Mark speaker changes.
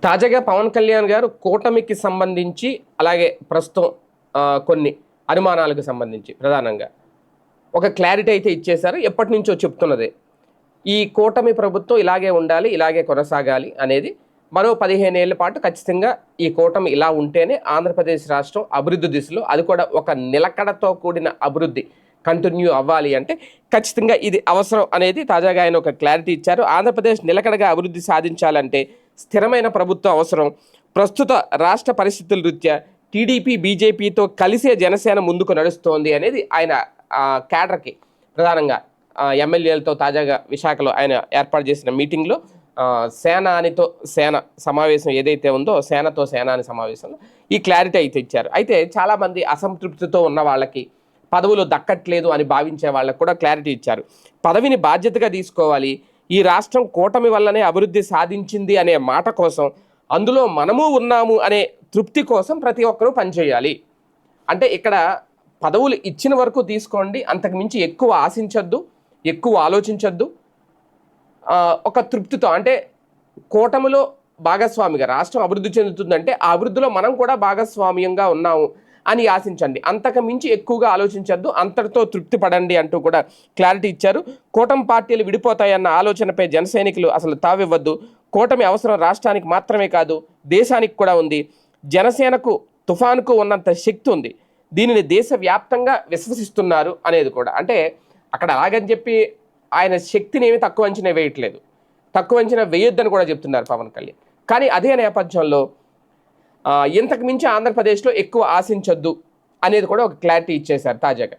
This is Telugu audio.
Speaker 1: తాజాగా పవన్ కళ్యాణ్ గారు కూటమికి సంబంధించి అలాగే ప్రస్తుతం కొన్ని అనుమానాలకు సంబంధించి ప్రధానంగా ఒక క్లారిటీ అయితే ఇచ్చేశారు. ఎప్పటి నుంచో చెప్తున్నదే. ఈ కూటమి ప్రభుత్వం ఇలాగే ఉండాలి, ఇలాగే కొనసాగాలి అనేది మరో 15 ఏళ్ల పాటు ఖచ్చితంగా ఈ కూటమి ఇలా ఉంటేనే ఆంధ్రప్రదేశ్ రాష్ట్రం అభివృద్ధి దిశలో, అది కూడా ఒక నిలకడతో కూడిన అభివృద్ధి కంటిన్యూ అవ్వాలి అంటే ఖచ్చితంగా ఇది అవసరం అనేది తాజాగా ఆయన ఒక క్లారిటీ ఇచ్చారు. ఆంధ్రప్రదేశ్ నిలకడగా అభివృద్ధి సాధించాలంటే స్థిరమైన ప్రభుత్వం అవసరం. ప్రస్తుత రాష్ట్ర పరిస్థితుల రీత్యా టీడీపీ బీజేపీతో కలిసే జనసేన ముందుకు నడుస్తోంది అనేది ఆయన క్యాడర్కి ప్రధానంగా ఎమ్మెల్యేలతో తాజాగా విశాఖలో ఆయన ఏర్పాటు చేసిన మీటింగ్లో సేనానితో సేన సమావేశం ఏదైతే ఉందో సేనతో సేనాని సమావేశంలో ఈ క్లారిటీ అయితే ఇచ్చారు. అయితే చాలామంది అసంతృప్తితో ఉన్న వాళ్ళకి పదవులు దక్కట్లేదు అని భావించే వాళ్ళకు కూడా క్లారిటీ ఇచ్చారు. పదవిని బాధ్యతగా తీసుకోవాలి. ఈ రాష్ట్రం కూటమి వల్లనే అభివృద్ధి సాధించింది అనే మాట కోసం, అందులో మనము ఉన్నాము అనే తృప్తి కోసం ప్రతి ఒక్కరూ పనిచేయాలి. అంటే ఇక్కడ పదవులు ఇచ్చిన వరకు తీసుకోండి, అంతకు మించి ఎక్కువ ఆశించద్దు, ఎక్కువ ఆలోచించద్దు. ఒక తృప్తితో అంటే కూటమిలో భాగస్వామిగా రాష్ట్రం అభివృద్ధి చెందుతుందంటే ఆ అభివృద్ధిలో మనం కూడా భాగస్వామ్యంగా ఉన్నాము అని ఆశించండి. అంతకు మించి ఎక్కువగా ఆలోచించద్దు, అంతటితో తృప్తి పడండి అంటూ కూడా క్లారిటీ ఇచ్చారు. కూటమి పార్టీలు విడిపోతాయన్న ఆలోచనపై జన సైనికులు అసలు తావివ్వద్దు. కూటమి అవసరం రాష్ట్రానికి మాత్రమే కాదు, దేశానికి కూడా ఉంది. జనసేనకు తుఫానుకు ఉన్నంత శక్తి ఉంది. దీనిని దేశవ్యాప్తంగా విశ్వసిస్తున్నారు అనేది కూడా. అంటే అక్కడ అలాగని చెప్పి ఆయన శక్తిని ఏమీ తక్కువ అంచనా వేయట్లేదు, తక్కువ అంచనా వేయొద్దని కూడా చెప్తున్నారు పవన్ కళ్యాణ్. కానీ అదే నేపథ్యంలో ఇంతకు మించి ఆంధ్రప్రదేశ్లో ఎక్కువ ఆశించొద్దు అనేది కూడా ఒక క్లారిటీ ఇచ్చేశారు తాజాగా.